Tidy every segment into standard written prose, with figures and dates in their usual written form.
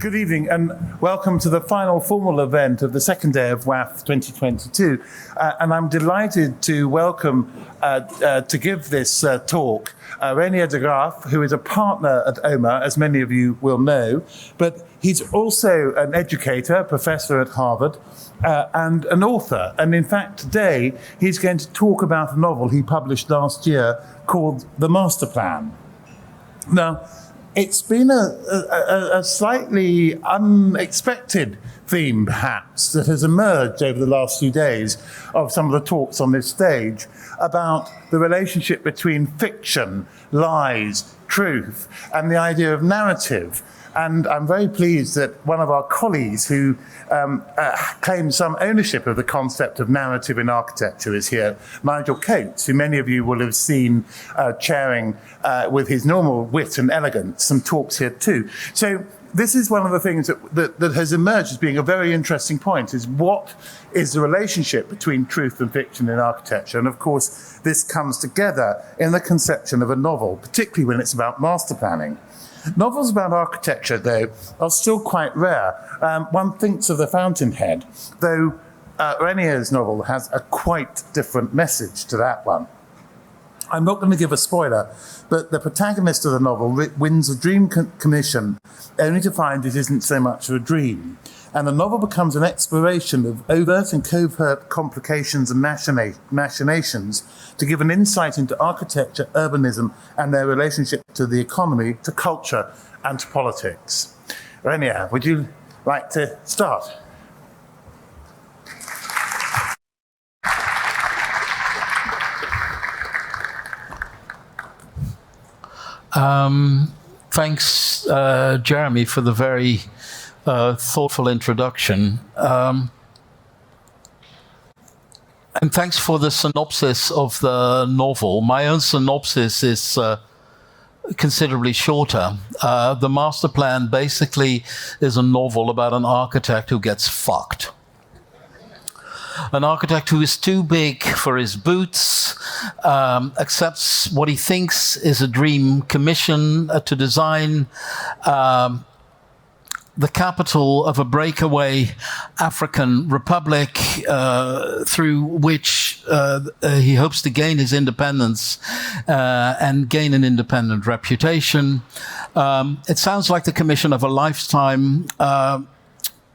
Good evening and welcome to the final formal event of the second day of WAF 2022. And I'm delighted to welcome, to give this talk, Reinier de Graaf, who is a partner at OMA, as many of you will know, but he's also an educator, professor at Harvard, and an author. And in fact, today, he's going to talk about a novel he published last year called The Master Plan. Now, it's been a slightly unexpected theme, perhaps, that has emerged over the last few days of some of the talks on this stage about the relationship between fiction, lies, truth, and the idea of narrative. And I'm very pleased that one of our colleagues who claims some ownership of the concept of narrative in architecture is here, Nigel Coates, who many of you will have seen chairing with his normal wit and elegance some talks here too. So this is one of the things that has emerged as being a very interesting point, is what is the relationship between truth and fiction in architecture? And of course, this comes together in the conception of a novel, particularly when it's about master planning. Novels about architecture, though, are still quite rare. One thinks of The Fountainhead, though Reinier's novel has a quite different message to that one. I'm not going to give a spoiler, but the protagonist of the novel wins a dream commission only to find it isn't so much of a dream. And the novel becomes an exploration of overt and covert complications and machinations to give an insight into architecture, urbanism, and their relationship to the economy, to culture, and to politics. Reinier, would you like to start? Thanks, Jeremy, for the very thoughtful introduction. And thanks for the synopsis of the novel. My own synopsis is considerably shorter. The Master Plan basically is a novel about an architect who gets fucked. An architect who is too big for his boots, accepts what he thinks is a dream commission to design the capital of a breakaway African republic through which he hopes to gain his independence and gain an independent reputation. It sounds like the commission of a lifetime.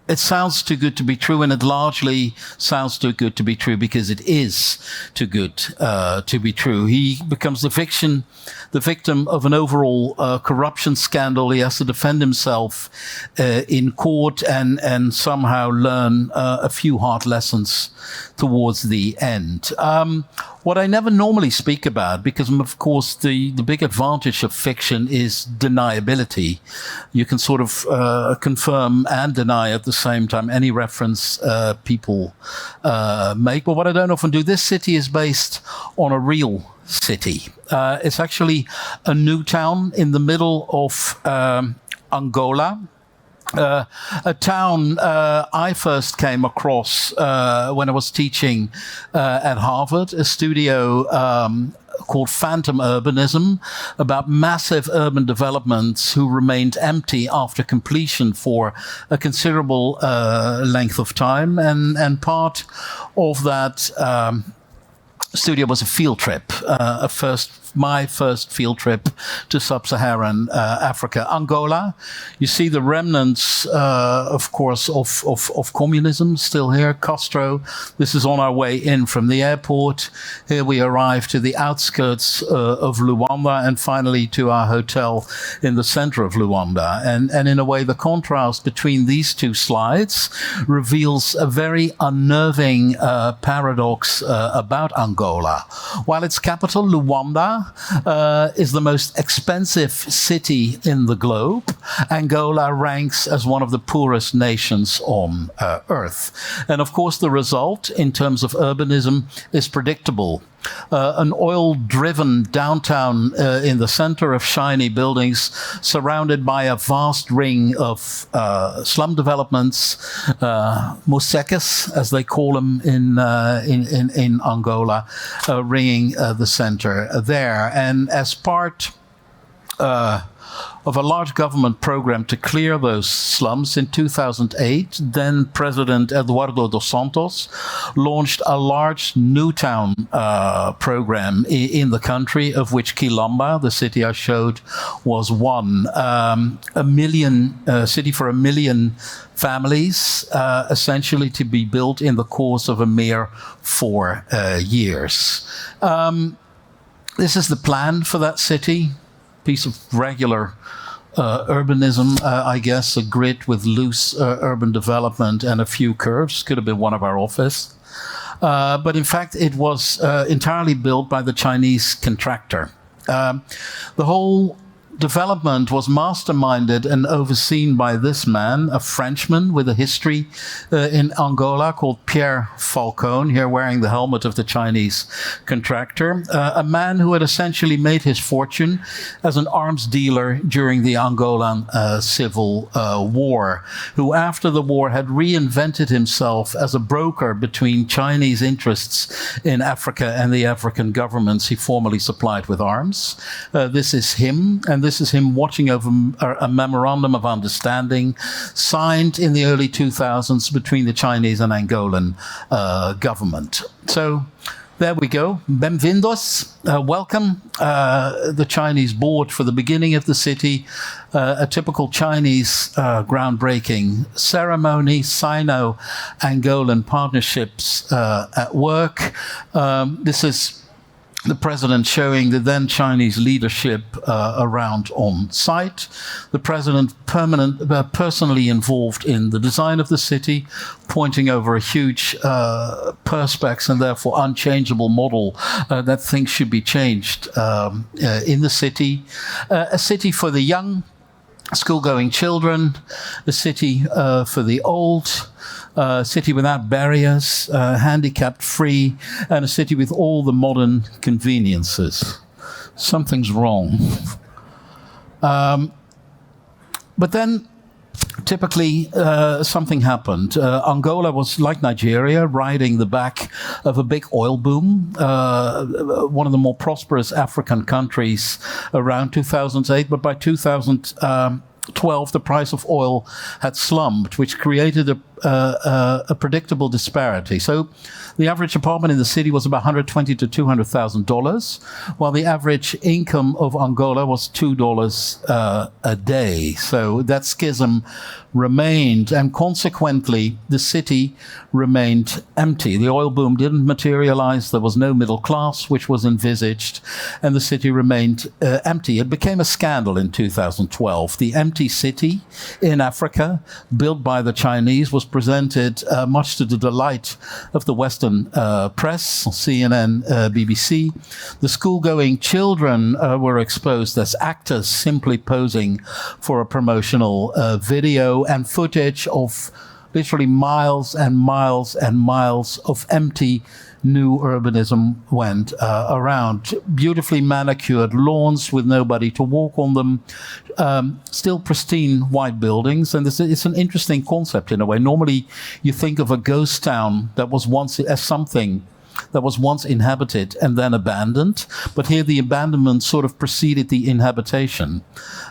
It sounds too good to be true, and it largely sounds too good to be true because it is too good to be true. He becomes the victim of an overall corruption scandal. He has to defend himself in court and somehow learn a few hard lessons towards the end. What I never normally speak about, because of course the big advantage of fiction is deniability. You can sort of confirm and deny at the same time any reference people make. But what I don't often do, this city is based on a real city. It's actually a new town in the middle of Angola. A town I first came across when I was teaching at Harvard, a studio called Phantom Urbanism, about massive urban developments who remained empty after completion for a considerable length of time. And part of that studio was a field trip, my first field trip to sub-Saharan Africa. Angola, you see the remnants, of course, of communism still here. Castro, this is on our way in from the airport. Here we arrive to the outskirts of Luanda and finally to our hotel in the center of Luanda. And in a way, the contrast between these two slides reveals a very unnerving paradox about Angola. While its capital, Luanda, is the most expensive city in the globe, Angola ranks as one of the poorest nations on earth. And of course, the result in terms of urbanism is predictable. An oil-driven downtown in the center of shiny buildings, surrounded by a vast ring of slum developments, moseques, as they call them in Angola, ringing the center there. And as part of a large government program to clear those slums. In 2008, then President Eduardo dos Santos launched a large new town program in the country, of which Quilamba, the city I showed, was one. City for 1 million families, essentially to be built in the course of a mere 4 years. This is the plan for that city. Piece of regular urbanism, I guess, a grid with loose urban development and a few curves. Could have been one of our office. But in fact, it was entirely built by the Chinese contractor. The whole development was masterminded and overseen by this man, a Frenchman with a history in Angola called Pierre Falcone, here wearing the helmet of the Chinese contractor, a man who had essentially made his fortune as an arms dealer during the Angolan civil war, who after the war had reinvented himself as a broker between Chinese interests in Africa and the African governments he formerly supplied with arms. This is him, and this is him watching over a memorandum of understanding signed in the early 2000s between the Chinese and Angolan government. So there we go. Bem-vindos. Welcome. The Chinese board for the beginning of the city. A typical Chinese groundbreaking ceremony. Sino-Angolan partnerships at work. This is the president showing the then Chinese leadership around on site. The president personally involved in the design of the city, pointing over a huge perspex and therefore unchangeable model that things should be changed in the city. A city for the young, school-going children, a city for the old, a city without barriers, handicapped-free, and a city with all the modern conveniences. Something's wrong. But then, typically, something happened. Angola was, like Nigeria, riding the back of a big oil boom, one of the more prosperous African countries around 2008, but by 2012, the price of oil had slumped, which created a predictable disparity. So the average apartment in the city was about $120,000 to $200,000, while the average income of Angola was $2 a day. So that schism remained, and consequently, the city remained empty. The oil boom didn't materialize. There was no middle class, which was envisaged, and the city remained empty. It became a scandal in 2012. The empty city in Africa, built by the Chinese, was presented much to the delight of the Western press, CNN, BBC. The school-going children were exposed as actors simply posing for a promotional video, and footage of literally miles and miles and miles of empty new urbanism went around. Beautifully manicured lawns with nobody to walk on them, still pristine white buildings. And it's an interesting concept in a way. Normally you think of a ghost town that was once as something that was once inhabited and then abandoned. But here the abandonment sort of preceded the inhabitation.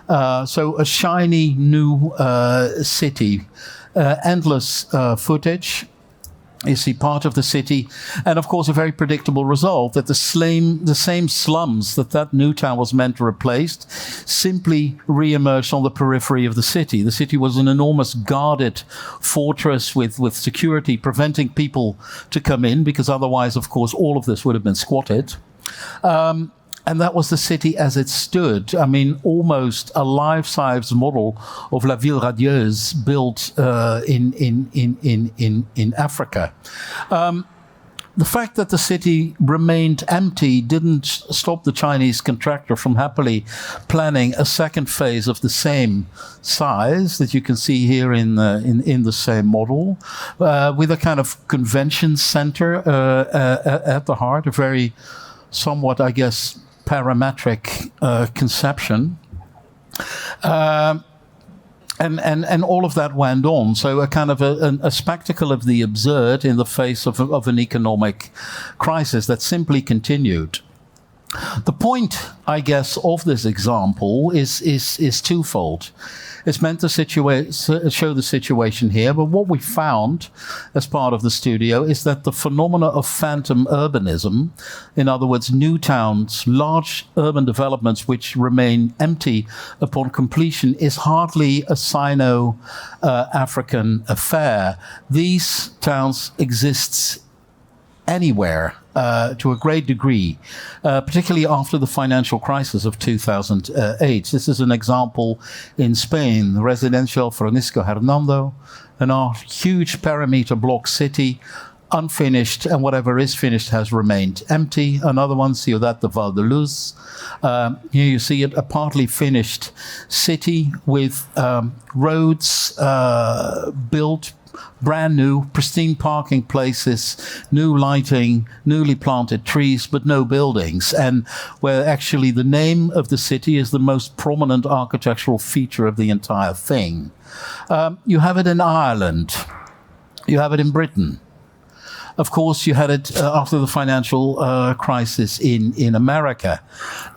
So a shiny new city, endless footage. You see part of the city, and of course a very predictable result that the same slums that new town was meant to replace simply re-emerged on the periphery of the city. The city was an enormous guarded fortress with security preventing people to come in, because otherwise, of course, all of this would have been squatted. And that was the city as it stood. I mean, almost a life-size model of La Ville Radieuse built in Africa. The fact that the city remained empty didn't stop the Chinese contractor from happily planning a second phase of the same size that you can see here in the same model, with a kind of convention center at the heart, a very somewhat, I guess, parametric conception. And all of that went on. So a kind of a spectacle of the absurd in the face of an economic crisis that simply continued. The point, I guess, of this example is twofold. It's meant to show the situation here, but what we found as part of the studio is that the phenomena of phantom urbanism, in other words, new towns, large urban developments which remain empty upon completion, is hardly a Sino-African affair. These towns exist anywhere to a great degree, particularly after the financial crisis of 2008. This is an example in Spain, the Residencial Francisco Hernando, a huge perimeter block city, unfinished, and whatever is finished has remained empty. Another one, Ciudad de Valdeluz. Here you see it, a partly finished city with roads built brand new, pristine parking places, new lighting, newly planted trees, but no buildings. And where actually the name of the city is the most prominent architectural feature of the entire thing. You have it in Ireland. You have it in Britain. Of course, you had it after the financial crisis in America.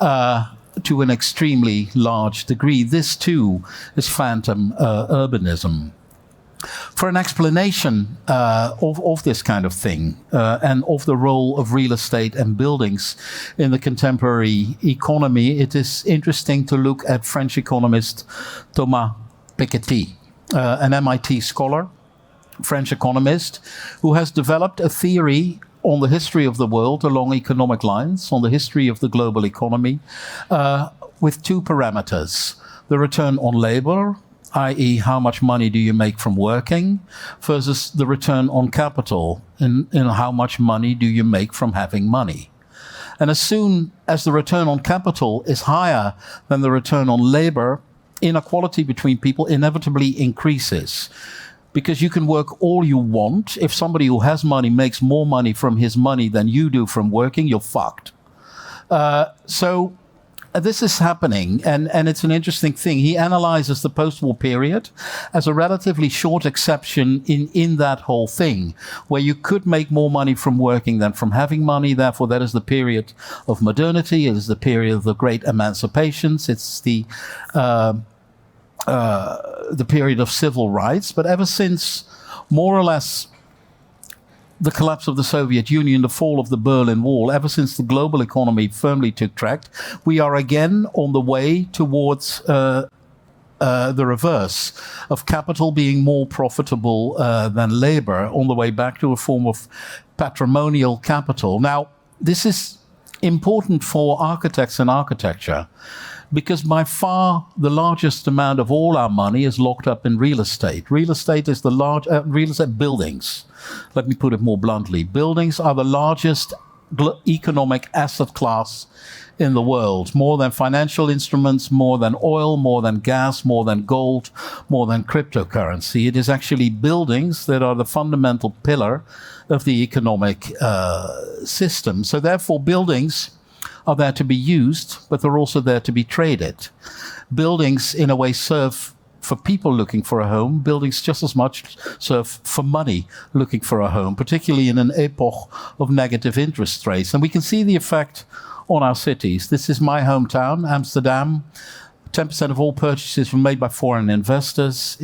To an extremely large degree. This too is phantom urbanism. For an explanation of this kind of thing and of the role of real estate and buildings in the contemporary economy, it is interesting to look at French economist Thomas Piketty, an MIT scholar, French economist, who has developed a theory on the history of the world along economic lines, on the history of the global economy, with two parameters: the return on labor, i.e. how much money do you make from working, versus the return on capital, in how much money do you make from having money. And as soon as the return on capital is higher than the return on labor, inequality between people inevitably increases. Because you can work all you want. If somebody who has money makes more money from his money than you do from working, you're fucked. So this is happening, and it's an interesting thing. He analyzes the post-war period as a relatively short exception in that whole thing, where you could make more money from working than from having money. Therefore, that is the period of modernity. It is the period of the great emancipations. It's the period of civil rights. But ever since, more or less, the collapse of the Soviet Union, the fall of the Berlin Wall, ever since the global economy firmly took track, we are again on the way towards the reverse of capital being more profitable than labor, on the way back to a form of patrimonial capital. Now, this is important for architects and architecture, because by far the largest amount of all our money is locked up in real estate. Real estate is real estate buildings. Let me put it more bluntly. Buildings are the largest economic asset class in the world. More than financial instruments, more than oil, more than gas, more than gold, more than cryptocurrency. It is actually buildings that are the fundamental pillar of the economic system. So therefore, buildings are there to be used, but they're also there to be traded. Buildings, in a way, serve for people looking for a home. Buildings just as much serve for money looking for a home, particularly in an epoch of negative interest rates. And we can see the effect on our cities. This is my hometown, Amsterdam. 10% of all purchases were made by foreign investors.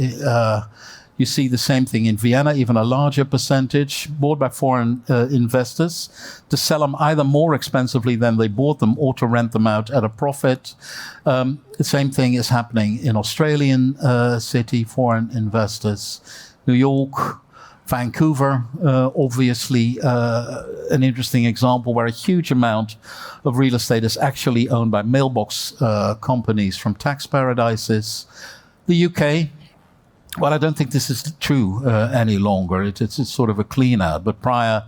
You see the same thing in Vienna, even a larger percentage, bought by foreign investors to sell them either more expensively than they bought them or to rent them out at a profit. The same thing is happening in Australian city, foreign investors. New York, Vancouver, obviously an interesting example where a huge amount of real estate is actually owned by mailbox companies from tax paradises. The UK, well, I don't think this is true any longer. It's sort of a clean out. But prior,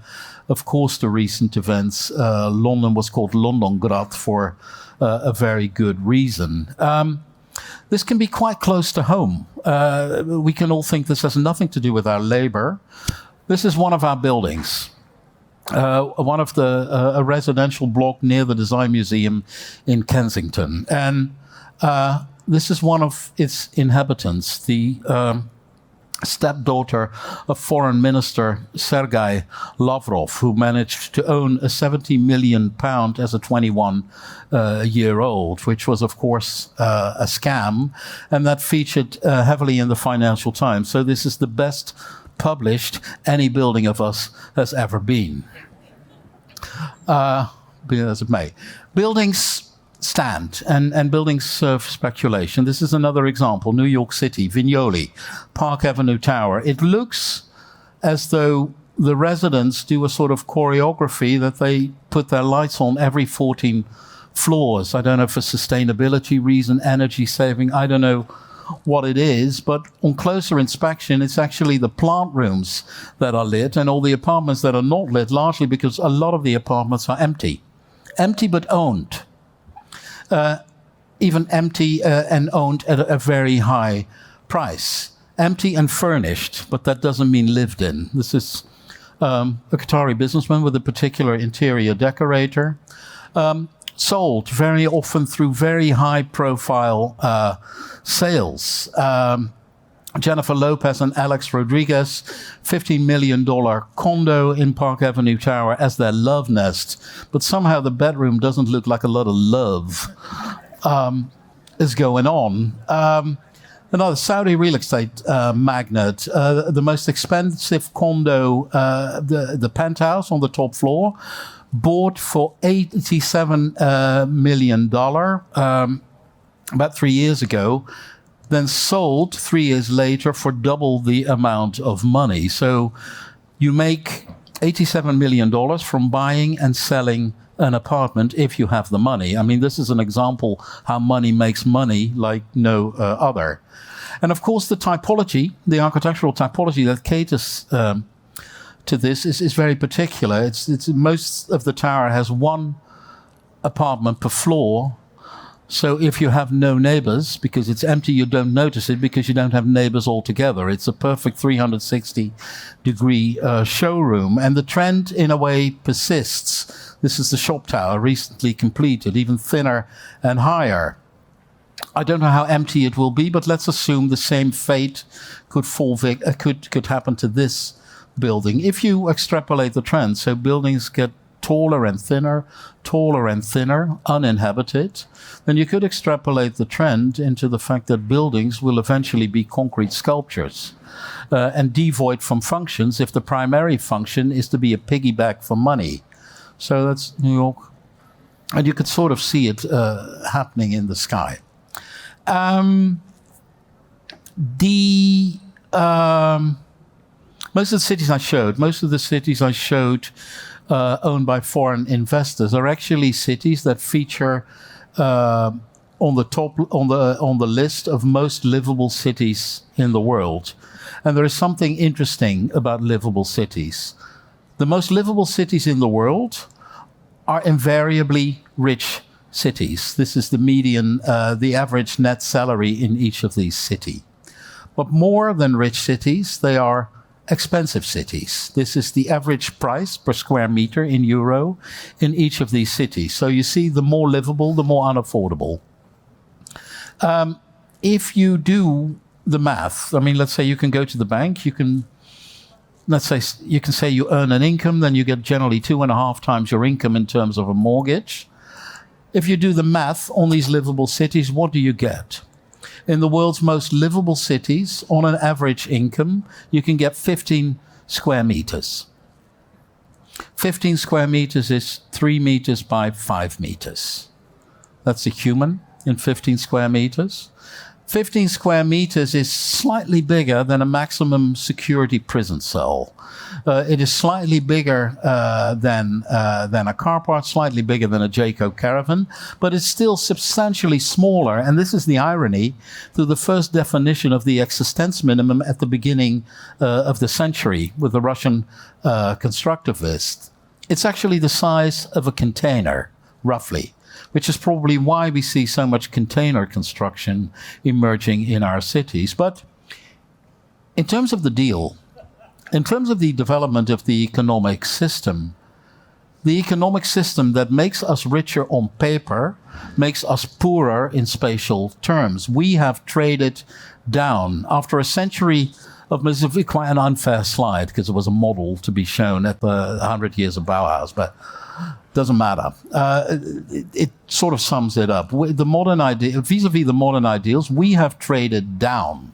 of course, to recent events, London was called Londongrad for a very good reason. This can be quite close to home. We can all think this has nothing to do with our labor. This is one of our buildings. One of a residential block near the Design Museum in Kensington. And this is one of its inhabitants, the stepdaughter of Foreign Minister Sergei Lavrov, who managed to own a 70 million pound as a 21-year-old, which was, of course, a scam, and that featured heavily in the Financial Times. So this is the best published any building of us has ever been. Be that as it may. Buildings stand and buildings serve speculation. This is another example. New York City, Vignoli, Park Avenue Tower. It looks as though the residents do a sort of choreography that they put their lights on every 14 floors. I don't know, for sustainability reason, energy saving, I don't know what it is, but on closer inspection, it's actually the plant rooms that are lit and all the apartments that are not lit, largely because a lot of the apartments are empty. Empty but owned. Even empty and owned at a very high price. Empty and furnished, but that doesn't mean lived in. This is a Qatari businessman with a particular interior decorator. Sold very often through very high-profile sales. Jennifer Lopez and Alex Rodriguez, $15 million condo in Park Avenue Tower as their love nest. But somehow the bedroom doesn't look like a lot of love is going on. Another Saudi real estate magnate, the most expensive condo, the penthouse on the top floor, bought for $87 million about 3 years ago, then sold 3 years later for double the amount of money. So you make $87 million from buying and selling an apartment if you have the money. I mean, this is an example how money makes money like no other. And of course, the typology, the architectural typology that caters to this is very particular. It's most of the tower has one apartment per floor. So if you have no neighbors, because it's empty, you don't notice it because you don't have neighbors altogether. It's a perfect 360-degree showroom. And the trend, in a way, persists. This is the shop tower, recently completed, even thinner and higher. I don't know how empty it will be, but let's assume the same fate could happen to this building. If you extrapolate the trend, so buildings get taller and thinner, uninhabited, then you could extrapolate the trend into the fact that buildings will eventually be concrete sculptures and devoid from functions if the primary function is to be a piggyback for money. So that's New York. And you could sort of see it happening in the sky. Most of the cities I showed owned by foreign investors are actually cities that feature on the list of most livable cities in the world. And there is something interesting about livable cities. The most livable cities in the world are invariably rich cities. This is the median, the average net salary in each of these cities. But more than rich cities, they are expensive cities. This is the average price per square meter in euro in each of these cities. So you see, the more livable, the more unaffordable. If you do the math, I mean, let's say you can go to the bank, you can say you earn an income, then you get generally 2.5 times your income in terms of a mortgage. If you do the math on these livable cities, what do you get? In the world's most livable cities, on an average income, you can get 15 square meters. 15 square meters is 3 meters by 5 meters. That's a human in 15 square meters. 15 square meters is slightly bigger than a maximum security prison cell. It is slightly bigger than a car park, slightly bigger than a Jayco caravan, but it's still substantially smaller. And this is the irony through the first definition of the existence minimum at the beginning of the century with the Russian constructivists. It's actually the size of a container, roughly, which is probably why we see so much container construction emerging in our cities. But in terms of the deal, in terms of the development of the economic system that makes us richer on paper makes us poorer in spatial terms. We have traded down. After a century It's quite an unfair slide because it was a model to be shown at the 100 years of Bauhaus, but doesn't matter. It sort of sums it up. The modern idea, vis-a-vis the modern ideals, we have traded down.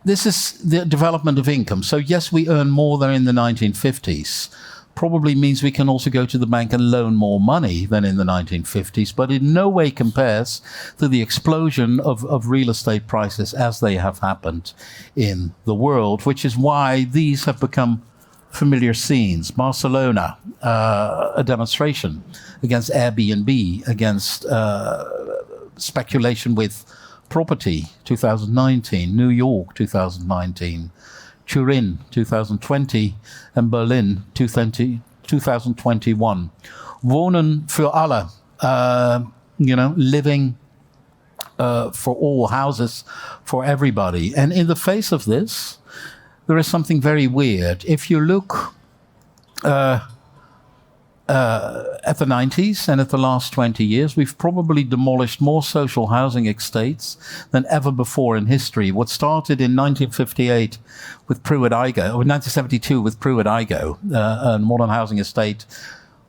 This is the development of income. So yes, we earn more than in the 1950s. Probably means we can also go to the bank and loan more money than in the 1950s, but in no way compares to the explosion of real estate prices as they have happened in the world, which is why these have become familiar scenes. Barcelona, a demonstration against Airbnb, against speculation with property, 2019, New York, 2019, Turin, 2020, and Berlin, 2021. Wohnen für alle, living for all, houses for everybody. And in the face of this, there is something very weird. If you look at the 90s and at the last 20 years, we've probably demolished more social housing estates than ever before in history. What started in 1958 with Pruitt-Igoe, or 1972 with Pruitt-Igoe, a modern housing estate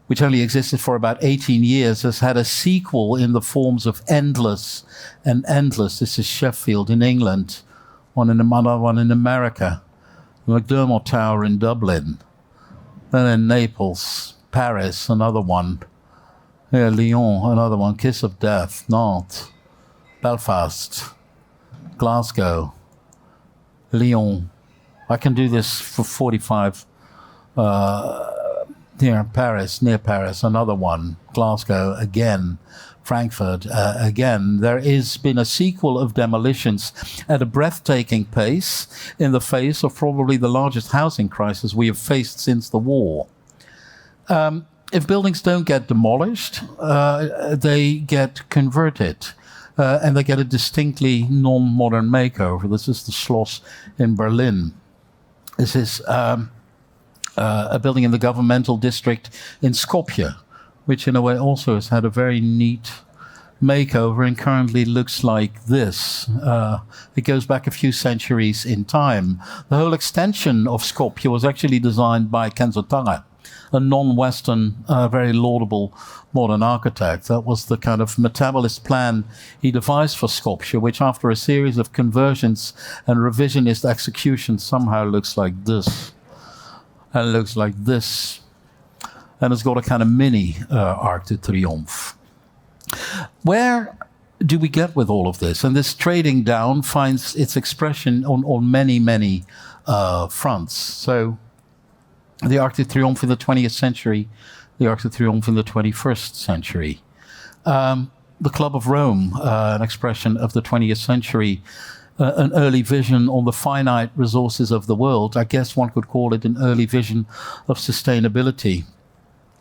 which only existed for about 18 years, has had a sequel in the forms of endless and endless. This is Sheffield in England, another one in America, the McDermott Tower in Dublin, then in Naples, Paris, another one. Yeah, Lyon, another one. Kiss of Death, Nantes, Belfast, Glasgow, Lyon. I can do this for 45. Near Paris, another one. Glasgow again. Frankfurt again. There has been a sequel of demolitions at a breathtaking pace in the face of probably the largest housing crisis we have faced since the war. If buildings don't get demolished, they get converted, and they get a distinctly non-modern makeover. This is the Schloss in Berlin. This is a building in the governmental district in Skopje, which in a way also has had a very neat makeover and currently looks like this. It goes back a few centuries in time. The whole extension of Skopje was actually designed by Kenzo Tange, a non-Western, very laudable modern architect. That was the kind of metabolist plan he devised for Skopje, which after a series of conversions and revisionist executions somehow looks like this. And looks like this. And it's got a kind of mini Arc de Triomphe. Where do we get with all of this? And this trading down finds its expression on many, many fronts. So the Arc de Triomphe in the 20th century, the Arc de Triomphe in the 21st century. The Club of Rome, an expression of the 20th century, an early vision on the finite resources of the world. I guess one could call it an early vision of sustainability.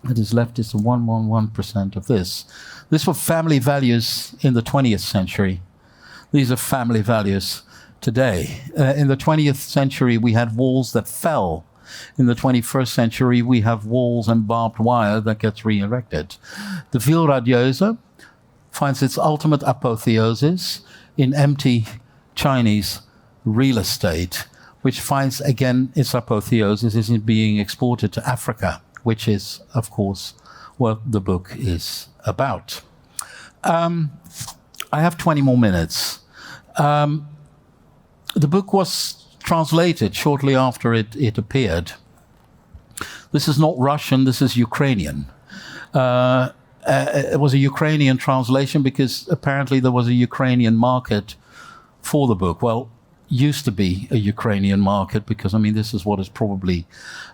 It is left is 111% of this. These were family values in the 20th century. These are family values today. In the 20th century, we had walls that fell. In the 21st century, we have walls and barbed wire that gets re-erected. The Ville radieuse finds its ultimate apotheosis in empty Chinese real estate, which finds again its apotheosis is in being exported to Africa, which is, of course, what the book is about. I have 20 more minutes. The book was translated shortly after it appeared. This is not Russian, this is Ukrainian. It was a Ukrainian translation because apparently there was a Ukrainian market for the book. Well, used to be a Ukrainian market because, I mean, this is what is probably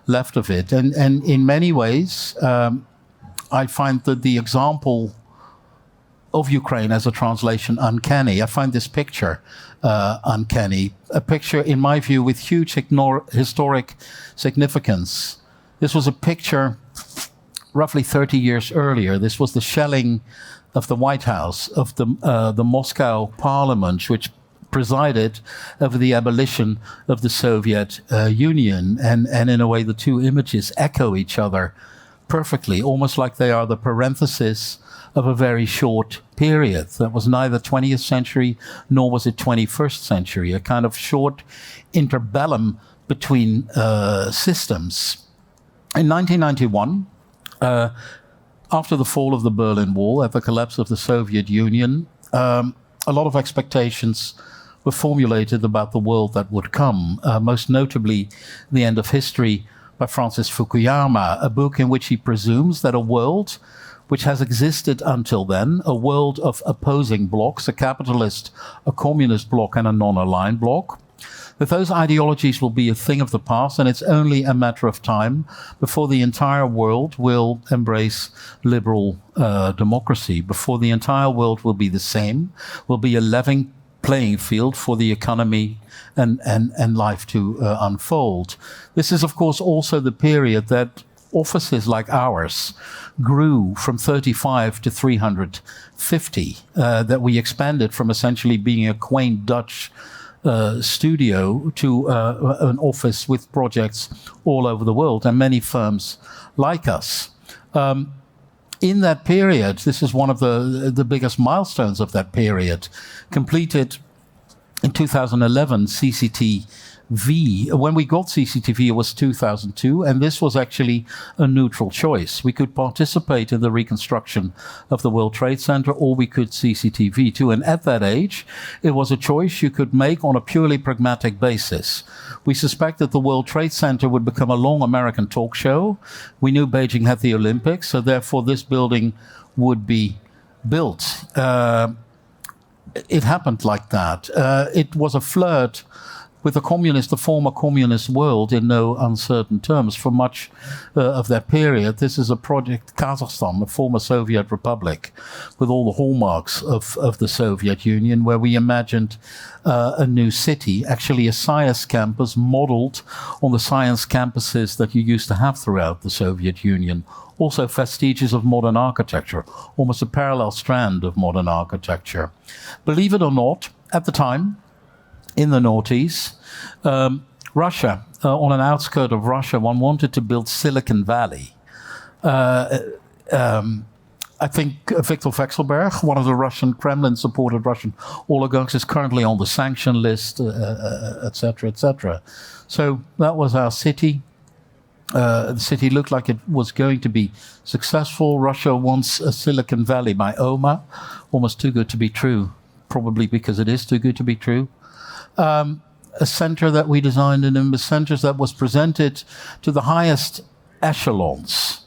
left of it. And in many ways, I find that the example of Ukraine as a translation uncanny. I find this picture uncanny. A picture, in my view, with huge historic significance. This was a picture roughly 30 years earlier. This was the shelling of the White House, of the Moscow parliament, which presided over the abolition of the Soviet Union. And in a way, the two images echo each other perfectly, almost like they are the parenthesis of a very short period. That was neither 20th century nor was it 21st century, a kind of short interbellum between systems. In 1991, after the fall of the Berlin Wall, at the collapse of the Soviet Union, a lot of expectations were formulated about the world that would come, most notably The End of History by Francis Fukuyama, a book in which he presumes that a world which has existed until then, a world of opposing blocks, a capitalist, a communist bloc, and a non-aligned bloc, that those ideologies will be a thing of the past, and it's only a matter of time before the entire world will embrace liberal democracy, before the entire world will be the same, will be a level playing field for the economy and life to unfold. This is, of course, also the period that offices like ours grew from 35 to 350, that we expanded from essentially being a quaint Dutch studio to an office with projects all over the world, and many firms like us. In that period, this is one of the biggest milestones of that period, completed in 2011, CCTV. When we got CCTV, it was 2002, and this was actually a neutral choice. We could participate in the reconstruction of the World Trade Center, or we could CCTV too. And at that age, it was a choice you could make on a purely pragmatic basis. We suspected the World Trade Center would become a long American talk show. We knew Beijing had the Olympics, so therefore this building would be built. It happened like that. It was a flirt with the former communist world in no uncertain terms for much of that period. This is a project, Kazakhstan, a former Soviet republic, with all the hallmarks of the Soviet Union, where we imagined a new city, actually a science campus modeled on the science campuses that you used to have throughout the Soviet Union. Also vestiges of modern architecture, almost a parallel strand of modern architecture. Believe it or not, at the time, in the noughties, Russia, on an outskirt of Russia, one wanted to build Silicon Valley. I think Viktor Vekselberg, one of the Russian Kremlin-supported Russian oligarchs, is currently on the sanction list, etc., etc. So that was our city. The city looked like it was going to be successful. Russia wants a Silicon Valley by OMA, almost too good to be true, probably because it is too good to be true. A center that we designed in the centers that was presented to the highest echelons.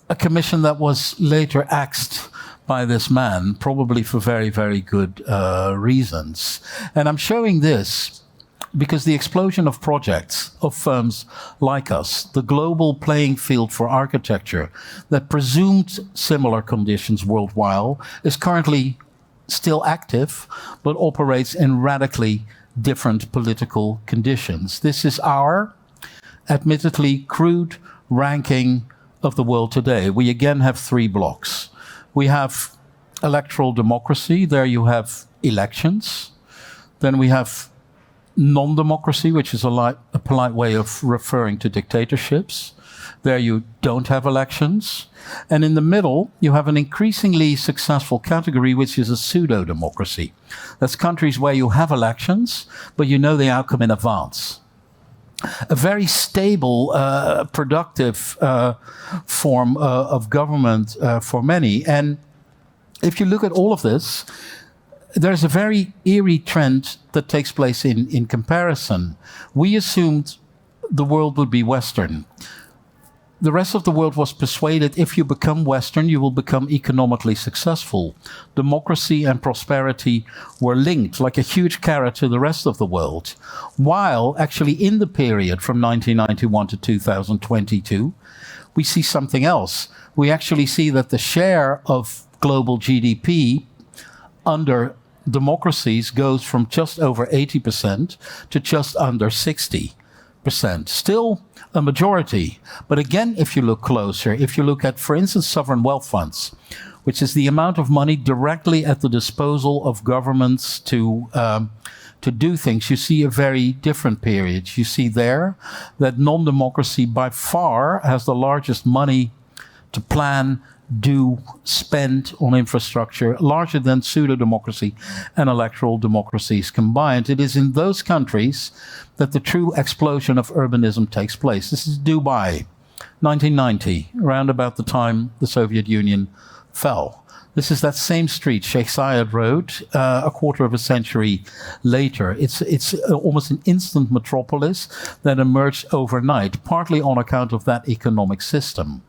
A commission that was later axed by this man, probably for very, very good reasons. And I'm showing this because the explosion of projects of firms like us, the global playing field for architecture that presumed similar conditions worldwide, is currently still active, but operates in radically different political conditions. This is our, admittedly crude, ranking of the world today. We again have three blocks. We have electoral democracy. There you have elections. Then we have non-democracy, which is a polite way of referring to dictatorships. There you don't have elections. And in the middle, you have an increasingly successful category, which is a pseudo-democracy. That's countries where you have elections, but you know the outcome in advance. A very stable, productive form of government for many. And if you look at all of this, there's a very eerie trend that takes place in comparison. We assumed the world would be Western. The rest of the world was persuaded if you become Western, you will become economically successful. Democracy and prosperity were linked like a huge carrot to the rest of the world. While actually in the period from 1991 to 2022, we see something else. We actually see that the share of global GDP under democracies goes from just over 80% to just under 60%. Still a majority. But again, if you look closer, if you look at, for instance, sovereign wealth funds, which is the amount of money directly at the disposal of governments to do things, you see a very different period. You see there that non-democracy by far has the largest money to plan, do, spend on infrastructure, larger than pseudo-democracy and electoral democracies combined. It is in those countries that the true explosion of urbanism takes place. This is Dubai, 1990, around about the time the Soviet Union fell. This is that same street, Sheikh Zayed Road, a quarter of a century later. It's almost an instant metropolis that emerged overnight, partly on account of that economic system.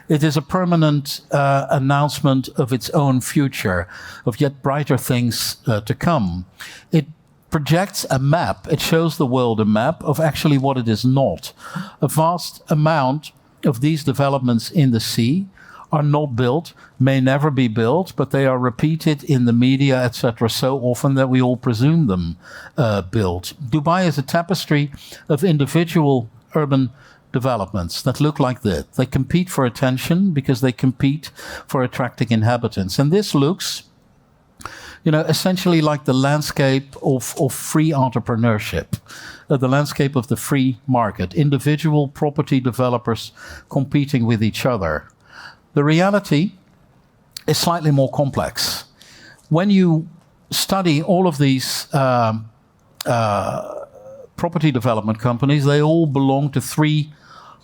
It is a permanent announcement of its own future, of yet brighter things to come. It projects a map. It shows the world a map of actually what it is not. A vast amount of these developments in the sea are not built, may never be built, but they are repeated in the media, etc., so often that we all presume them built. Dubai is a tapestry of individual urban developments that look like this. They compete for attention because they compete for attracting inhabitants. And this looks, essentially like the landscape of free entrepreneurship, the landscape of the free market, individual property developers competing with each other. The reality is slightly more complex. When you study all of these property development companies, they all belong to three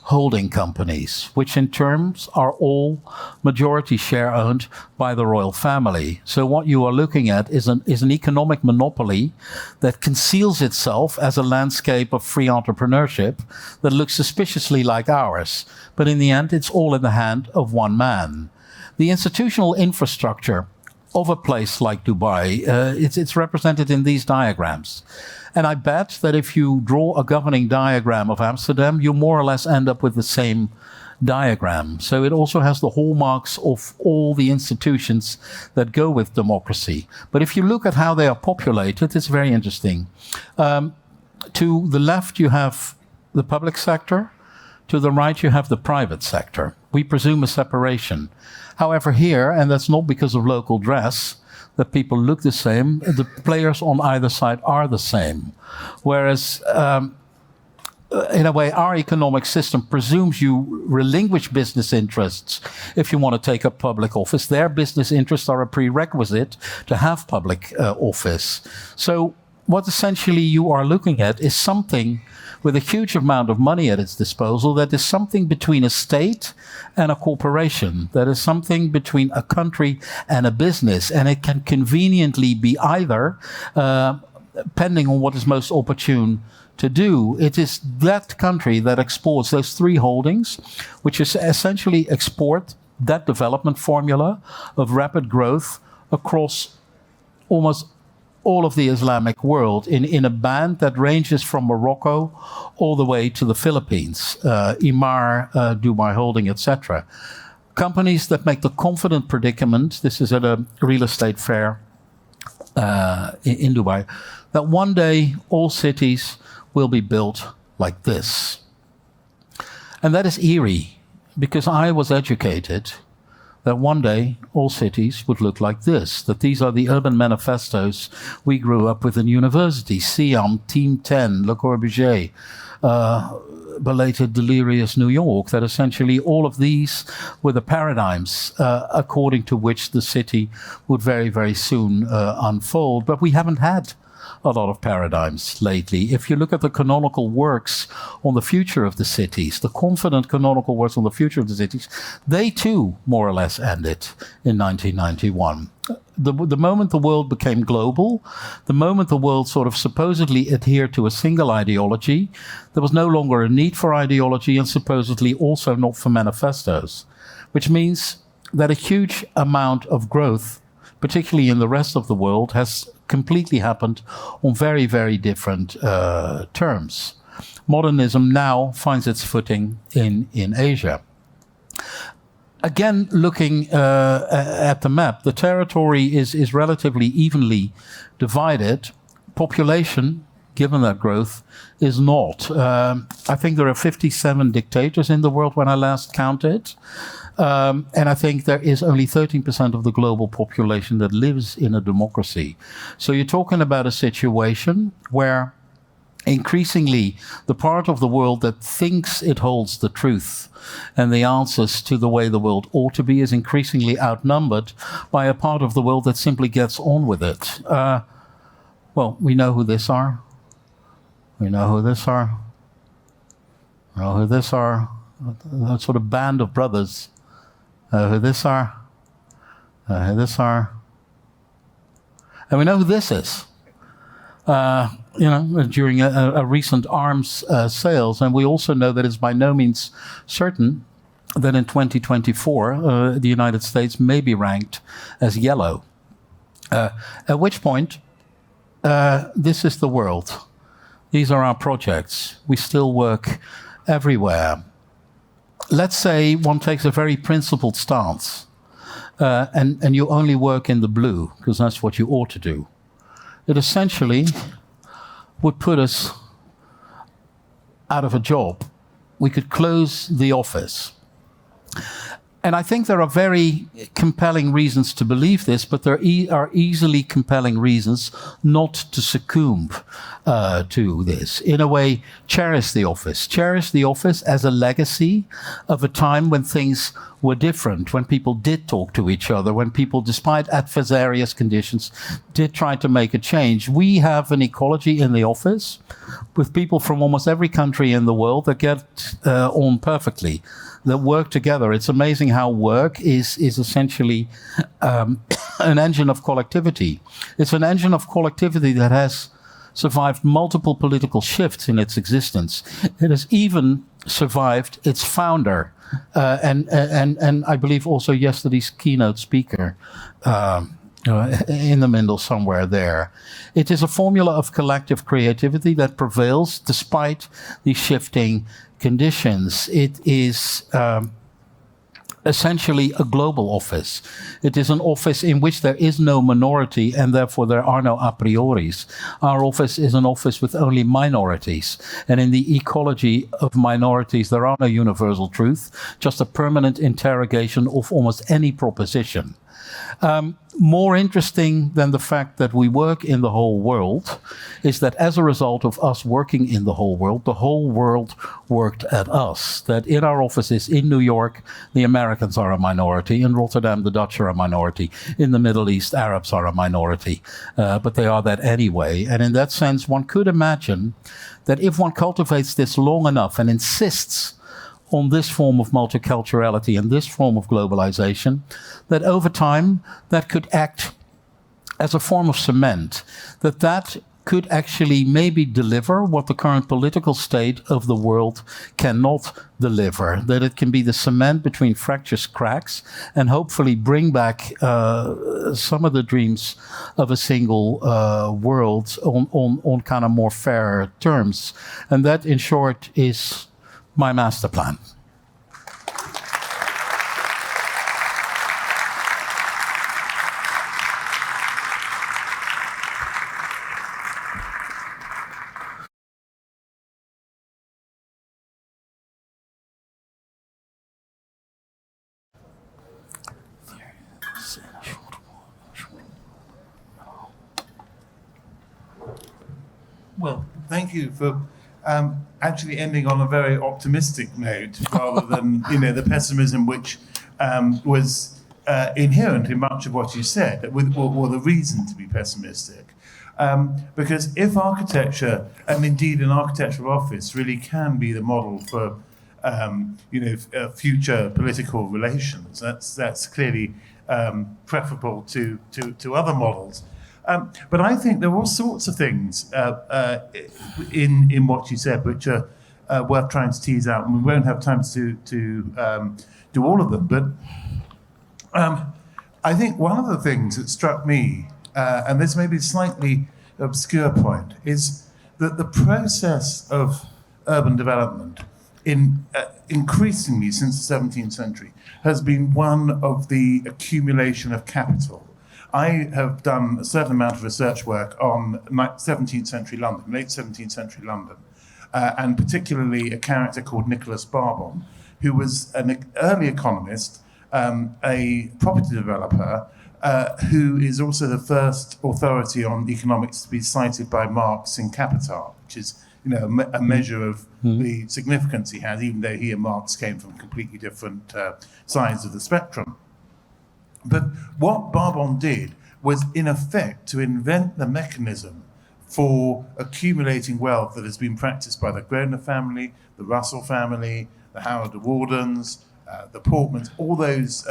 holding companies, which in terms are all majority share owned by the royal family. So what you are looking at is an economic monopoly that conceals itself as a landscape of free entrepreneurship that looks suspiciously like ours. But in the end, it's all in the hand of one man. The institutional infrastructure of a place like Dubai, it's represented in these diagrams. And I bet that if you draw a governing diagram of Amsterdam, you more or less end up with the same diagram. So it also has the hallmarks of all the institutions that go with democracy. But if you look at how they are populated, it's very interesting. To the left, you have the public sector. To the right, you have the private sector. We presume a separation. However, here, and that's not because of local dress, that people look the same, the players on either side are the same. Whereas, in a way, our economic system presumes you relinquish business interests if you want to take up public office. Their business interests are a prerequisite to have public office. So what essentially you are looking at is something with a huge amount of money at its disposal that is something between a state and a corporation, that is something between a country and a business. And it can conveniently be either, depending on what is most opportune to do. It is that country that exports those three holdings, which is essentially export that development formula of rapid growth across almost all of the Islamic world in a band that ranges from Morocco all the way to the Philippines, Emaar, Dubai Holding, etc. Companies that make the confident predicament, this is at a real estate fair in Dubai, that one day all cities will be built like this. And that is eerie, because I was educated that one day all cities would look like this, that these are the urban manifestos we grew up with in university. Siam, Team 10, Le Corbusier, belated delirious New York, that essentially all of these were the paradigms according to which the city would very, very soon unfold. But we haven't had a lot of paradigms lately. If you look at the canonical works on the future of the cities, the confident canonical works on the future of the cities, they too more or less ended in 1991. The moment the world became global, the moment the world sort of supposedly adhered to a single ideology, there was no longer a need for ideology and supposedly also not for manifestos, which means that a huge amount of growth, particularly in the rest of the world, has completely happened on very, very different terms. Modernism now finds its footing in Asia. Again, looking at the map, the territory is relatively evenly divided. Population given that growth, is not. I think there are 57 dictators in the world when I last counted. And I think there is only 13% of the global population that lives in a democracy. So you're talking about a situation where increasingly the part of the world that thinks it holds the truth and the answers to the way the world ought to be is increasingly outnumbered by a part of the world that simply gets on with it. Well, we know who this are. We know who this are. We know who this are. That sort of band of brothers. Who this are. Who this are. And we know who this is. During a recent arms sales. And we also know that it's by no means certain that in 2024, the United States may be ranked as yellow. At which point, this is the world. These are our projects. We still work everywhere. Let's say one takes a very principled stance, and you only work in the blue, because that's what you ought to do. It essentially would put us out of a job. We could close the office. And I think there are very compelling reasons to believe this, but there are easily compelling reasons not to succumb to this. In a way, cherish the office. Cherish the office as a legacy of a time when things were different, when people did talk to each other, when people, despite adversaries conditions, did try to make a change. We have an ecology in the office with people from almost every country in the world that get on perfectly, that work together. It's amazing how work is essentially an engine of collectivity. It's an engine of collectivity that has survived multiple political shifts in its existence. It has even survived its founder, and I believe also yesterday's keynote speaker, in the middle somewhere there. It is a formula of collective creativity that prevails despite the shifting conditions. It is essentially a global office. It is an office in which there is no minority and therefore there are no a prioris. Our office is an office with only minorities. And in the ecology of minorities, there are no universal truth, just a permanent interrogation of almost any proposition. More interesting than the fact that we work in the whole world is that as a result of us working in the whole world worked at us. That in our offices in New York, the Americans are a minority. In Rotterdam, the Dutch are a minority. In the Middle East, Arabs are a minority. But they are that anyway. And in that sense, one could imagine that if one cultivates this long enough and insists on this form of multiculturality and this form of globalization, that over time that could act as a form of cement, that could actually maybe deliver what the current political state of the world cannot deliver, that it can be the cement between fractious cracks and hopefully bring back some of the dreams of a single world on kind of more fair terms. And that, in short, is my master plan. Well, thank you for actually ending on a very optimistic note rather than the pessimism which was inherent in much of what you said, or the reason to be pessimistic. Because if architecture, and indeed an architectural office, really can be the model for future political relations, that's clearly preferable to other models. But I think there are all sorts of things in what you said which are worth trying to tease out, and we won't have time to do all of them. But I think one of the things that struck me, and this may be a slightly obscure point, is that the process of urban development increasingly since the 17th century has been one of the accumulation of capital. I have done a certain amount of research work on 17th century London, late 17th century London, and particularly a character called Nicholas Barbon, who was an early economist, a property developer, who is also the first authority on economics to be cited by Marx in Capital, which is a measure of the significance he has, even though he and Marx came from completely different sides of the spectrum. But what Barbon did was, in effect, to invent the mechanism for accumulating wealth that has been practiced by the Grosvenor family, the Russell family, the Howard de Wardens, the Portmans, all those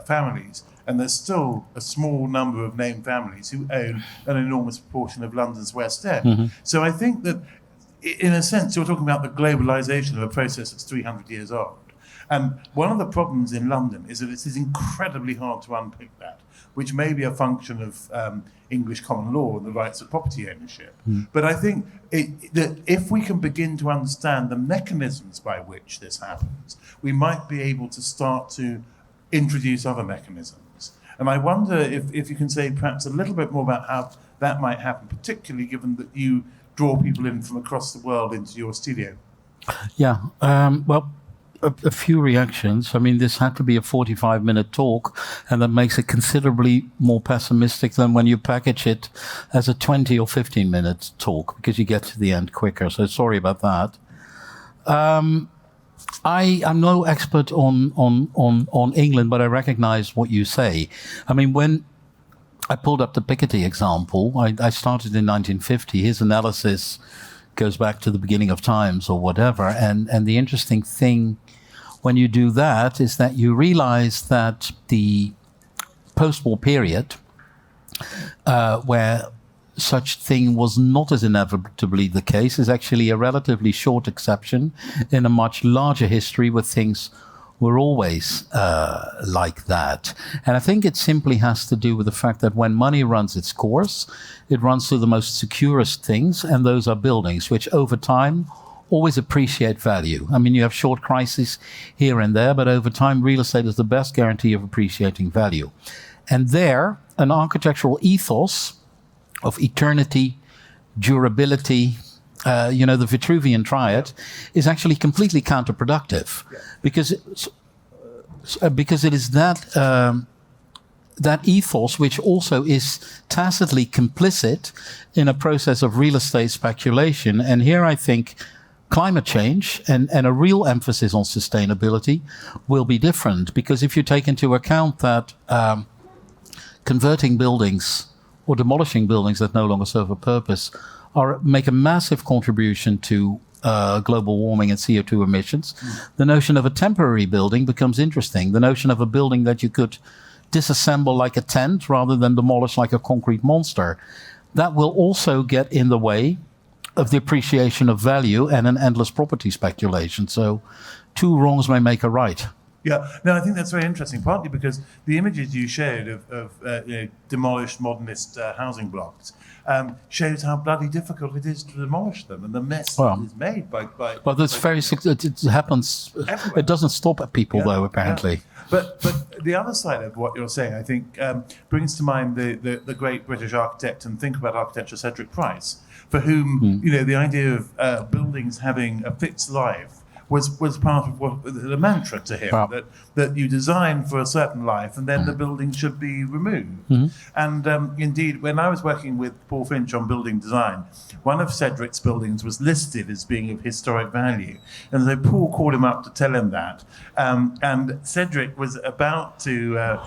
families. And there's still a small number of named families who own an enormous proportion of London's West End. So I think that, in a sense, you're talking about the globalization of a process that's 300 years old. And one of the problems in London is that it is incredibly hard to unpick that, which may be a function of English common law and the rights of property ownership. But I think that if we can begin to understand the mechanisms by which this happens, we might be able to start to introduce other mechanisms. And I wonder if you can say perhaps a little bit more about how that might happen, particularly given that you draw people in from across the world into your studio. Yeah, well, a few reactions. I mean, this had to be a 45-minute talk, and that makes it considerably more pessimistic than when you package it as a 20 or 15-minute talk, because you get to the end quicker. So sorry about that. I'm no expert on England, but I recognize what you say. I mean, when I pulled up the Piketty example, I started in 1950. His analysis goes back to the beginning of times or whatever. And the interesting thing when you do that is that you realize that the post-war period, where such thing was not as inevitably the case, is actually a relatively short exception in a much larger history where things were always like that. And I think it simply has to do with the fact that when money runs its course, it runs through the most securest things, and those are buildings, which over time always appreciate value. I mean, you have short crises here and there, but over time, real estate is the best guarantee of appreciating value. And there, an architectural ethos of eternity, durability, the Vitruvian triad, is actually completely counterproductive, because it is that ethos which also is tacitly complicit in a process of real estate speculation. And here I think climate change and a real emphasis on sustainability will be different, because if you take into account that converting buildings or demolishing buildings that no longer serve a purpose make a massive contribution to global warming and CO2 emissions, the notion of a temporary building becomes interesting. The notion of a building that you could disassemble like a tent rather than demolish like a concrete monster, that will also get in the way of the appreciation of value and an endless property speculation. So two wrongs may make a right. Yeah, no, I think that's very interesting, partly because the images you showed of demolished modernist housing blocks shows how bloody difficult it is to demolish them, and the mess that is made by well, that's very. It happens. Everywhere. It doesn't stop at people, though, apparently. Yeah. But the other side of what you're saying, I think, brings to mind the great British architect and thinker about architecture, Cedric Price, for whom the idea of buildings having a fixed life was part of the mantra to him, that you design for a certain life and then the building should be removed. And indeed, when I was working with Paul Finch on building design, one of Cedric's buildings was listed as being of historic value. And so Paul called him up to tell him that. And Cedric was about to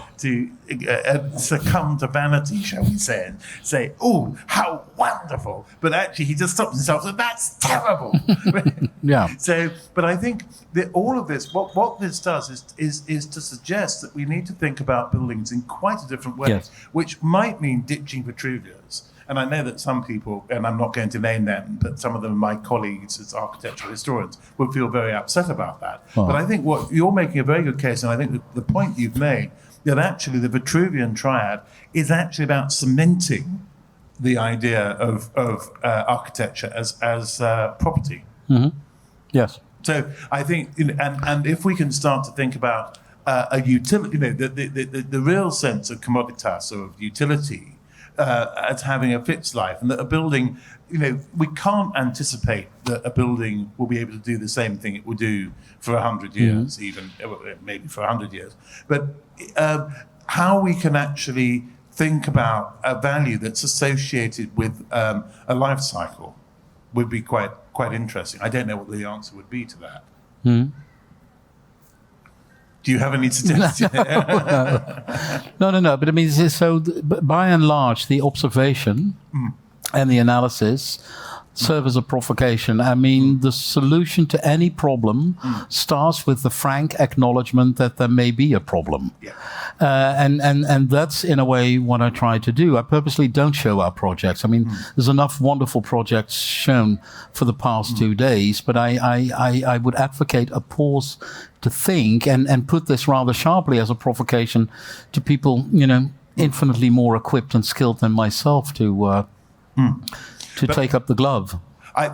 succumb to vanity, shall we say, and say, "Oh, how wonderful!" But actually, he just stopped himself and said, "That's terrible." Yeah. So, but I think that all of this, what this does is to suggest that we need to think about buildings in quite a different way, which might mean ditching Vitruvias. And I know that some people, and I'm not going to name them, but some of them, my colleagues as architectural historians, would feel very upset about that. But I think what you're making a very good case, and I think the point you've made, that actually the Vitruvian triad is actually about cementing the idea of architecture as property. Yes. So I think, and if we can start to think about a utility, the real sense of commoditas or of utility as having a fixed life, and that a building, we can't anticipate that a building will be able to do the same thing it will do for 100 years, even maybe for 100 years. But how we can actually think about a value that's associated with a life cycle would be quite interesting. I don't know what the answer would be to that. Do you have any suggestions? No. But I mean, so by and large, the observation and the analysis serve as a provocation. I mean, the solution to any problem starts with the frank acknowledgement that there may be a problem. Yeah. And that's in a way what I try to do. I purposely don't show our projects. I mean, there's enough wonderful projects shown for the past 2 days, but I would advocate a pause to think and put this rather sharply as a provocation to people, infinitely more equipped and skilled than myself to take up the glove. I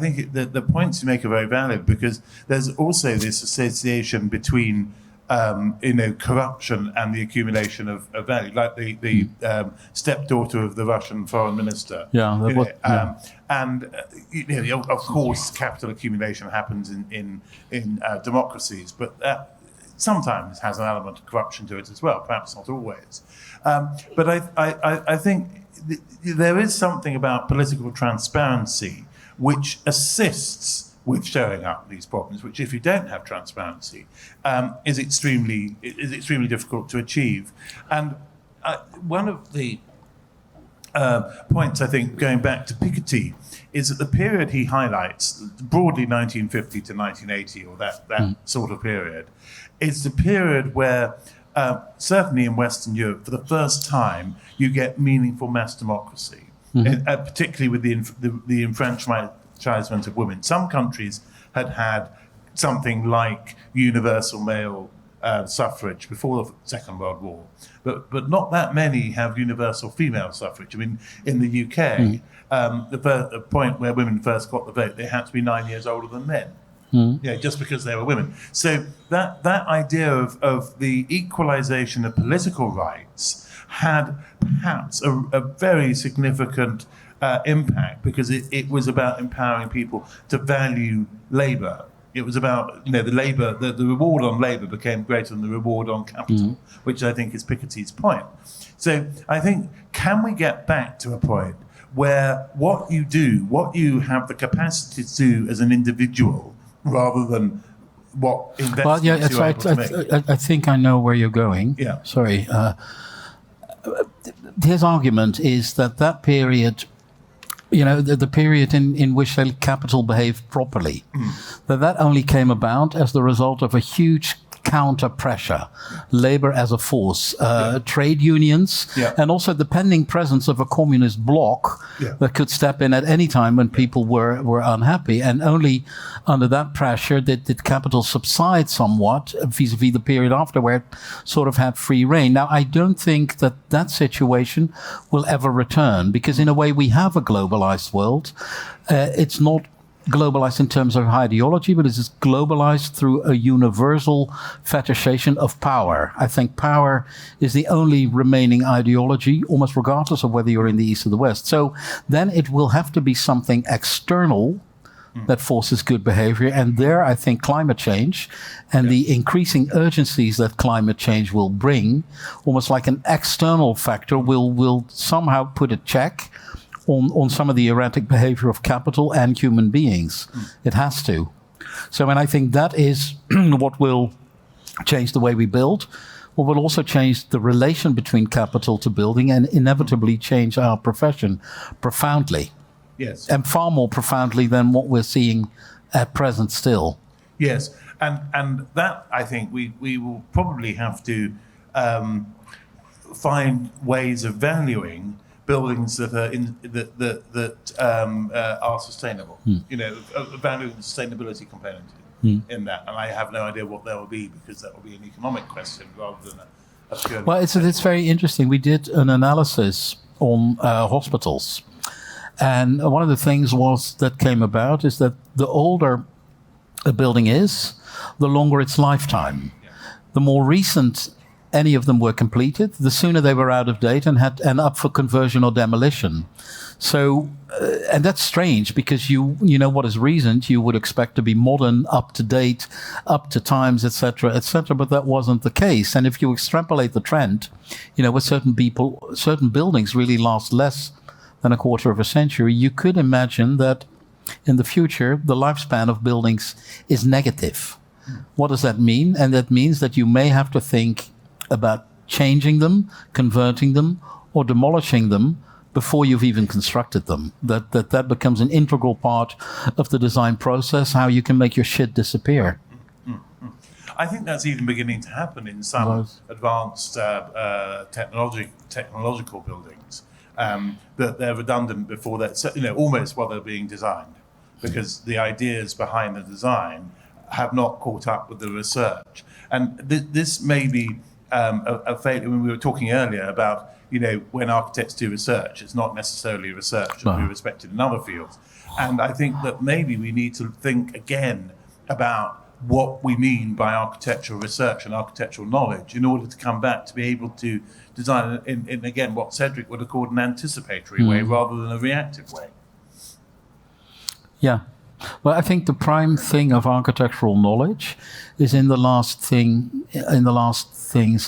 think the points you make are very valid, because there's also this association between corruption and the accumulation of value, like the stepdaughter of the Russian foreign minister. Of course, capital accumulation happens in democracies, but that sometimes has an element of corruption to it as well, perhaps not always. But I think there is something about political transparency which assists with showing up these problems, which, if you don't have transparency, is extremely difficult to achieve. And one of the points, I think, going back to Piketty, is that the period he highlights, broadly 1950 to 1980, or that sort of period, is the period where, certainly in Western Europe, for the first time, you get meaningful mass democracy, particularly with the enfranchisement of women. Some countries had something like universal male suffrage before the Second World War, but not that many have universal female suffrage. I mean, in the UK, the point where women first got the vote, they had to be 9 years older than men. Just because they were women. So that idea of the equalization of political rights had perhaps a very significant impact, because it was about empowering people to value labour. It was about, the labour, the reward on labour became greater than the reward on capital, which I think is Piketty's point. So I think, can we get back to a point where what you have the capacity to do as an individual, rather than what investments you're able to make? I think I know where you're going. Yeah. Sorry. His argument is that period, the period in which capital behaved properly, that only came about as the result of a huge counter pressure, labor as a force, trade unions, and also the pending presence of a communist bloc that could step in at any time when people were unhappy. And only under that pressure did capital subside somewhat vis-a-vis the period after, where it sort of had free reign. Now, I don't think that situation will ever return, because in a way we have a globalized world. It's not globalized in terms of ideology, but it is globalized through a universal fetishization of power. I think power is the only remaining ideology, almost regardless of whether you're in the East or the West. So then it will have to be something external that forces good behavior. And there, I think climate change and the increasing urgencies that climate change will bring, almost like an external factor, will somehow put a check on some of the erratic behavior of capital and human beings. It has to. So, and I think that is what will change the way we build, what will also change the relation between capital to building, and inevitably change our profession profoundly. Yes. And far more profoundly than what we're seeing at present still. Yes. And that, I think, we will probably have to find ways of valuing buildings that are sustainable. Valuing the sustainability component in that, and I have no idea what that will be, because that will be an economic question rather than a pure. Well, it's very interesting. We did an analysis on hospitals, and one of the things that came about is that the older a building is, the longer its lifetime. The more recent any of them were completed, the sooner they were out of date and up for conversion or demolition. So, and that's strange because you know what is recent, you would expect to be modern, up to date, up to times, etc., but that wasn't the case. And if you extrapolate the trend, with certain buildings really last less than a quarter of a century, you could imagine that in the future, the lifespan of buildings is negative. What does that mean? And that means that you may have to think about changing them, converting them, or demolishing them before you've even constructed them. That becomes an integral part of the design process, how you can make your shit disappear. I think that's even beginning to happen in some advanced technological buildings, that they're redundant before that, almost while they're being designed, because the ideas behind the design have not caught up with the research. And this may be a failure. When we were talking earlier about, when architects do research, it's not necessarily research that we respected in other fields. And I think that maybe we need to think again about what we mean by architectural research and architectural knowledge in order to come back to be able to design in again, what Cedric would have called an anticipatory way rather than a reactive way. Yeah. Well, I think the prime thing of architectural knowledge is in the last things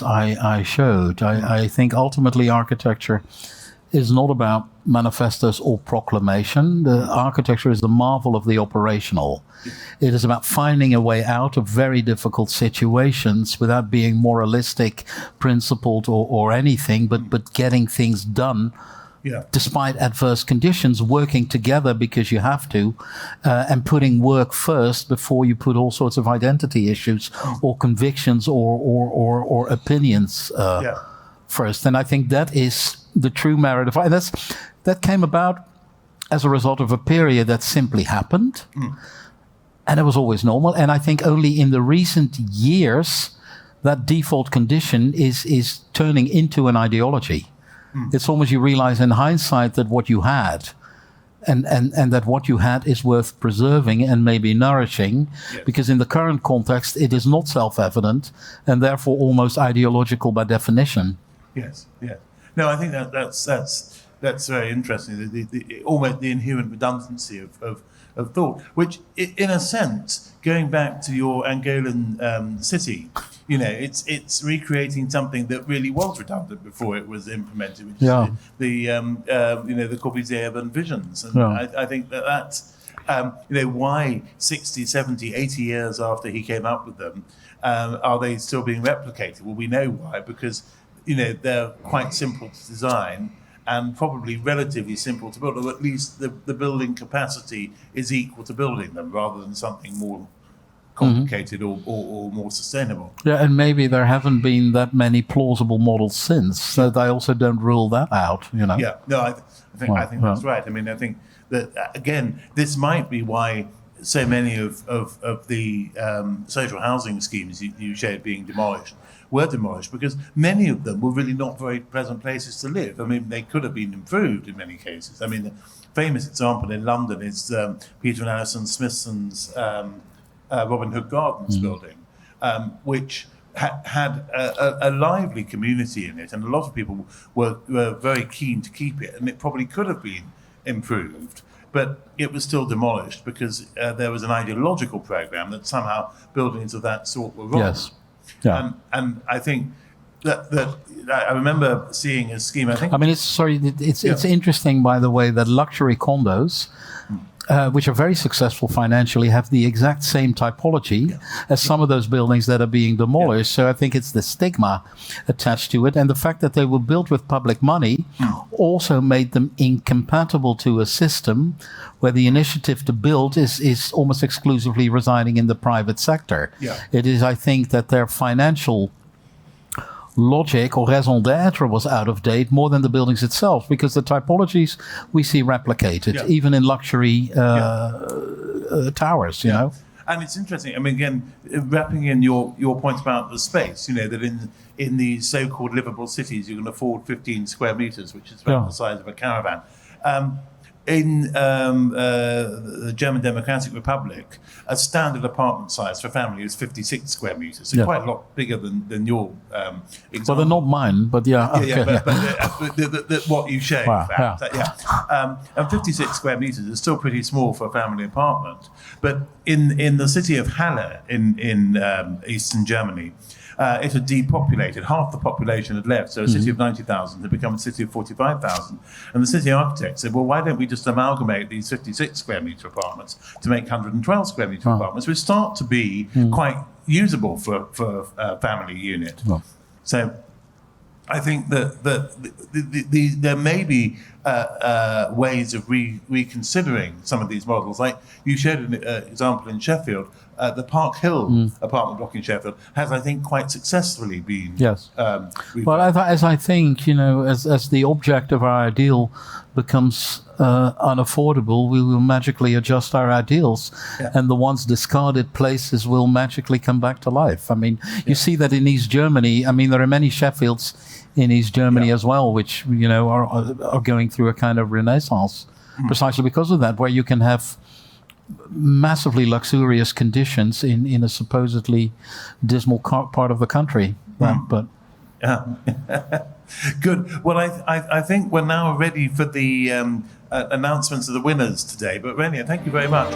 I showed. I think ultimately architecture is not about manifestos or proclamation. The architecture is the marvel of the operational. It is about finding a way out of very difficult situations without being moralistic, principled, or anything, but getting things done. Yeah. Despite adverse conditions, working together because you have to, and putting work first before you put all sorts of identity issues or convictions or opinions first. And I think that is the true merit of it. That came about as a result of a period that simply happened, and it was always normal. And I think only in the recent years that default condition is turning into an ideology. It's almost, you realize in hindsight that what you had and that what you had is worth preserving and maybe nourishing, because in the current context it is not self-evident and therefore almost ideological by definition. Yes. No, I think that's very interesting. Almost the inherent redundancy of thought, which in a sense, going back to your Angolan city, it's recreating something that really was redundant before it was implemented, which is the Corbusier urban visions. And I think that's, why 60, 70, 80 years after he came up with them, are they still being replicated? Well, we know why, because, they're quite simple to design and probably relatively simple to build, or at least the building capacity is equal to building them rather than something more complicated or more sustainable. Yeah, and maybe there haven't been that many plausible models since, so they also don't rule that out, Yeah, no, I think that's right. I mean, I think that, again, this might be why so many of the social housing schemes you shared being demolished were demolished, because many of them were really not very pleasant places to live. I mean, they could have been improved in many cases. I mean, the famous example in London is Peter and Alison Smithson's Robin Hood Gardens building, which had a lively community in it, and a lot of people were very keen to keep it, and it probably could have been improved, but it was still demolished because there was an ideological program that somehow buildings of that sort were wrong. Yes. Yeah. And I think that I remember seeing a scheme. It's interesting, by the way, that luxury condos, which are very successful financially, have the exact same typology as some of those buildings that are being demolished. So I think it's the stigma attached to it, and the fact that they were built with public money also made them incompatible to a system where the initiative to build is almost exclusively residing in the private sector. It is, I think, that their financial logic or raison d'etre was out of date more than the buildings itself, because the typologies we see replicated even in luxury towers, you know. And it's interesting, I mean, again, wrapping in your point about the space, that in these so-called livable cities you can afford 15 square meters, which is about the size of a caravan. in the German Democratic Republic, a standard apartment size for family is 56 square meters. So quite a lot bigger than your example. Well, they're not mine, but yeah. But what you showed. Wow, And 56 square meters is still pretty small for a family apartment. But in the city of Halle in eastern Germany, it had depopulated. Half the population had left. So a city of 90,000 had become a city of 45,000. And the city architect said, well, why don't we just amalgamate these 56 square meter apartments to make 112 square meter apartments, which start to be quite usable for a family unit. So I think that there may be ways of reconsidering some of these models. Like you showed an example in Sheffield, the Park Hill apartment block in Sheffield has, I think, quite successfully been. Yes. Well, as I think, as the object of our ideal becomes unaffordable, we will magically adjust our ideals, and the once discarded places will magically come back to life. I mean, you see that in East Germany. I mean, there are many Sheffields in East Germany as well, which are going through a kind of renaissance, precisely because of that, where you can have massively luxurious conditions in a supposedly dismal part of the country. But good. Well, I think we're now ready for the announcements of the winners today. But Reinier, thank you very much.